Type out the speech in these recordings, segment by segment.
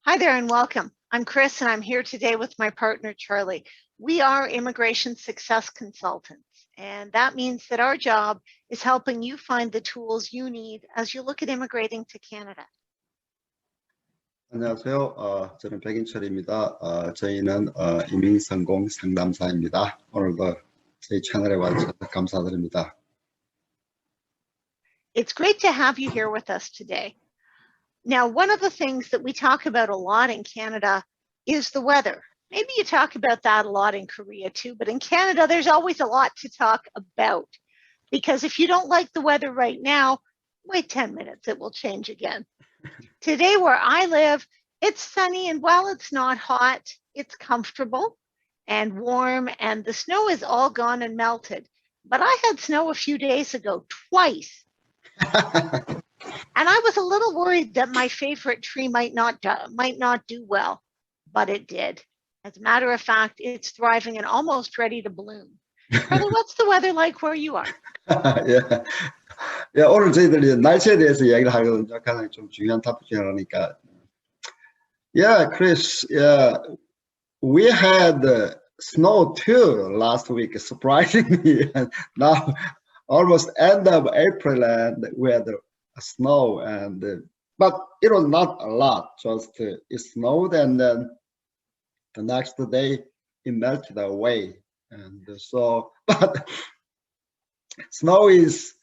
Hi there and welcome. I'm Chris and I'm here today with my partner, Charlie. We are immigration success consultants, and that means that our job is helping you find the tools you need as you look at immigrating to Canada. 안녕하세요. 저는 백인철입니다. 저희는 이민성공 상담사입니다. 오늘도 저희 채널에 와주셔서 감사드립니다. It's great to have you here with us today. Now, one of the things that we talk about a lot in Canada is the weather. Maybe you talk about that a lot in Korea too, but in Canada, there's always a lot to talk about. Because if you don't like the weather right now, wait 10 minutes, it will change again. Today, where I live, it's sunny, and while it's not hot, it's comfortable and warm, and the snow is all gone and melted. But I had snow a few days ago, twice. And I was a little worried that my favorite tree might not do well, but it did. As a matter of fact, it's thriving and almost ready to bloom. Charlie, what's the weather like where you are? 예, 오늘 저희들이 날씨에 대해서 이야기를 하거든요. 가장 좀 중요한 토픽이라니까. Yeah, Chris. Yeah, we had snow too last week, surprisingly. And now, almost end of April, and we had snow, and but it was not a lot. Just it snowed, and then the next day it melted away. And so, but snow is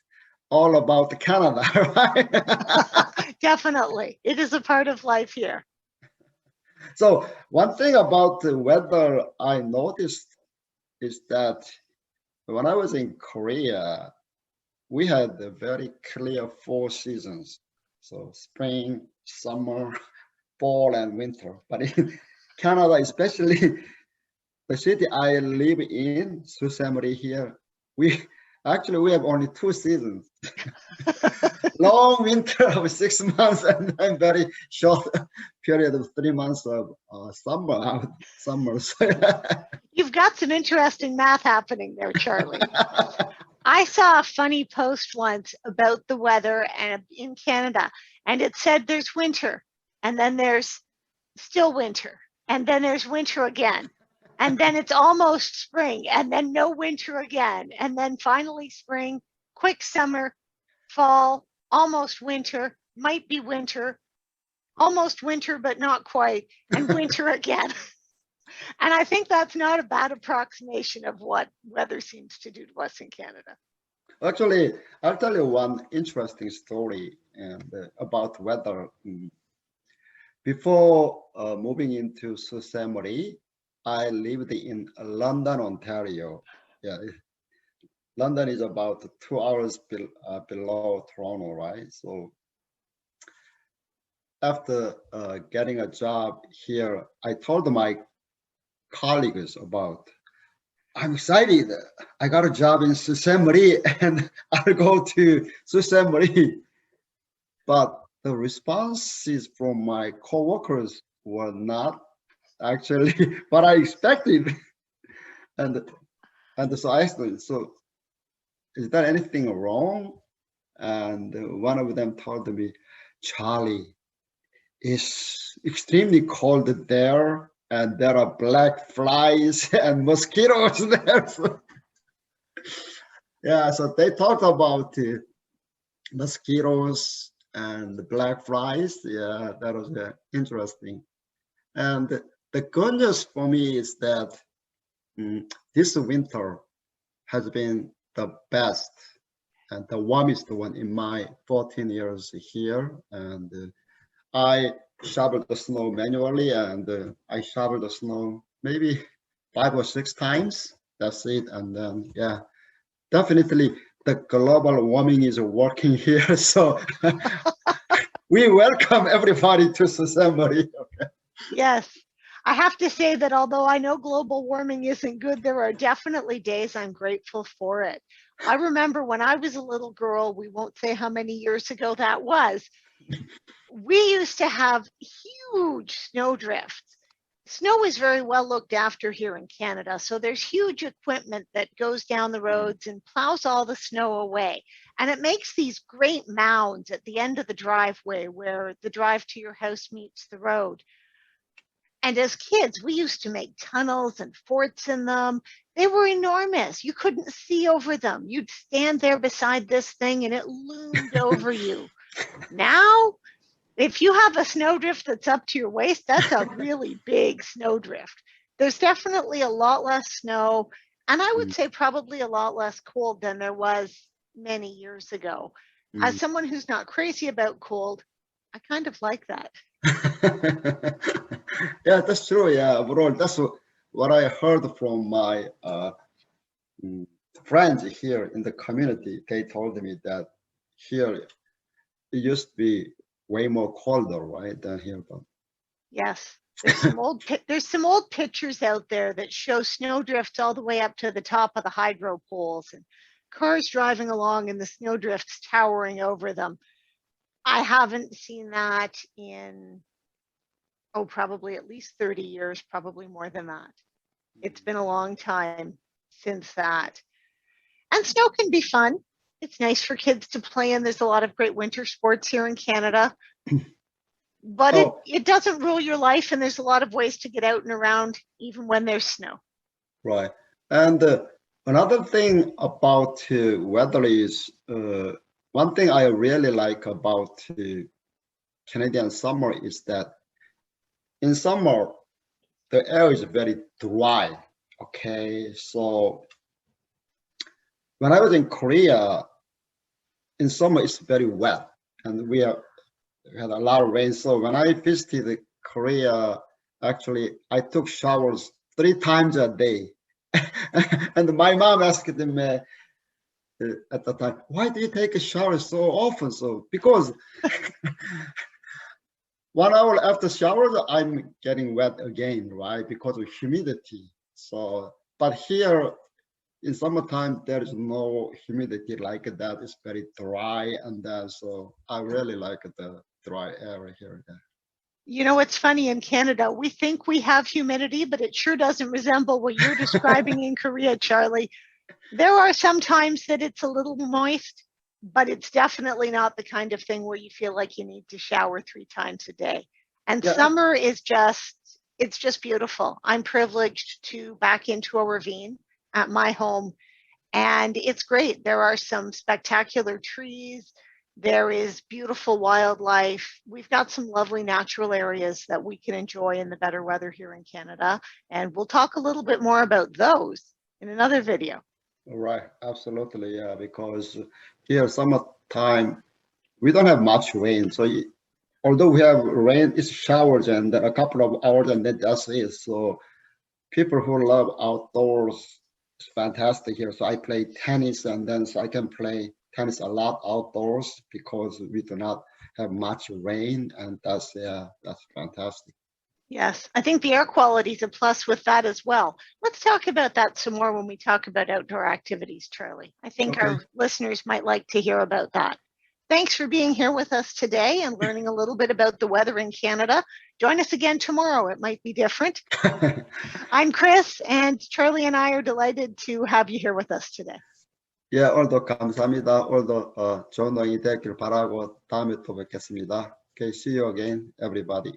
all about Canada, right? Definitely. It is a part of life here. So one thing about the weather I noticed is that when I was in Korea, we had a very clear 4 seasons. So spring, summer, fall, and winter. But in Canada, especially the city I live in, Sault Ste. Marie here, we have only 2 seasons. Long winter of 6 months and then very short period of 3 months of summer. You've got some interesting math happening there, Charlie. I saw a funny post once about the weather in Canada, and it said there's winter, and then there's still winter, and then there's winter again, and then it's almost spring, and then no winter again, and then finally spring, quick summer, fall, almost winter, might be winter, almost winter, but not quite, and winter again. And I think that's not a bad approximation of what weather seems to do to us in Canada. Actually, I'll tell you one interesting story about weather. Before moving into Sault Ste. Marie, I lived in London, Ontario. Yeah, London is about 2 hours below Toronto, right? So after getting a job here, I told my colleagues about, I'm excited. I got a job in Sault Ste. Marie and I'll go to Sault Ste. Marie. But the responses from my coworkers were not actually what I expected. And so I asked them, so is there anything wrong? And one of them told me, Charlie, it's extremely cold there, and there are black flies and mosquitoes there. So, yeah, so they talked about mosquitoes and the black flies. Yeah, that was interesting. And the good news for me is that this winter has been the best and the warmest one in my 14 years here. And I shoveled the snow manually, and I shoveled the snow maybe 5 or 6 times. That's it. And then, yeah, definitely the global warming is working here. So we welcome everybody to Sault Ste. Marie. Okay. Yes. I have to say that although I know global warming isn't good, there are definitely days I'm grateful for it. I remember when I was a little girl, we won't say how many years ago that was, we used to have huge snow drifts. Snow is very well looked after here in Canada, so there's huge equipment that goes down the roads and plows all the snow away. And it makes these great mounds at the end of the driveway where the drive to your house meets the road. And as kids, we used to make tunnels and forts in them. They were enormous. You couldn't see over them. You'd stand there beside this thing and it loomed over you. Now, if you have a snowdrift that's up to your waist, that's a really big snowdrift. There's definitely a lot less snow, and I would say probably a lot less cold than there was many years ago. As someone who's not crazy about cold, I kind of like that. Yeah, that's true. Yeah, overall, that's what I heard from my friends here in the community. They told me that here it used to be way more colder, right, than here. But Yes, there's some old pictures out there that show snowdrifts all the way up to the top of the hydro poles and cars driving along and the snowdrifts towering over them. I haven't seen that in, oh, probably at least 30 years, probably more than that. It's been a long time since that. And snow can be fun. It's nice for kids to play in. There's a lot of great winter sports here in Canada. But it doesn't rule your life, and there's a lot of ways to get out and around even when there's snow. Right. And another thing about weather is one thing I really like about Canadian summer is that in summer, the air is very dry. Okay. So when I was in Korea, in summer, it's very wet and we had a lot of rain. So when I visited Korea, actually, I took showers 3 times a day. And my mom asked me at the time, why do you take a shower so often? So because 1 hour after showers, I'm getting wet again, right? Because of humidity. So, but here in summertime, there is no humidity like that. It's very dry, and so I really like the dry air here. You know, it's funny in Canada, we think we have humidity, but it sure doesn't resemble what you're describing in Korea, Charlie. There are some times that it's a little moist, but it's definitely not the kind of thing where you feel like you need to shower 3 times a day. And Yeah. summer is just, it's just beautiful. I'm privileged to back into a ravine at my home, and it's great. There are some spectacular trees. There is beautiful wildlife. We've got some lovely natural areas that we can enjoy in the better weather here in Canada. And we'll talk a little bit more about those in another video. Right, absolutely, yeah, because here summertime, we don't have much rain. So although we have rain, it's showers and a couple of hours and then that's it. So people who love outdoors, it's fantastic here. So I play tennis and then so I can play tennis a lot outdoors because we do not have much rain, and that's fantastic. Yes, I think the air quality is a plus with that as well. Let's talk about that some more when we talk about outdoor activities, Charlie. I think Okay. our listeners might like to hear about that. Thanks for being here with us today and learning a little bit about the weather in Canada. Join us again tomorrow. It might be different. I'm Chris, and Charlie and I are delighted to have you here with us today. 예, 오늘도 감사합니다. 오늘도 좋은 노인이 되길 바라고 다음에 또 뵙겠습니다. Okay, see you again, everybody.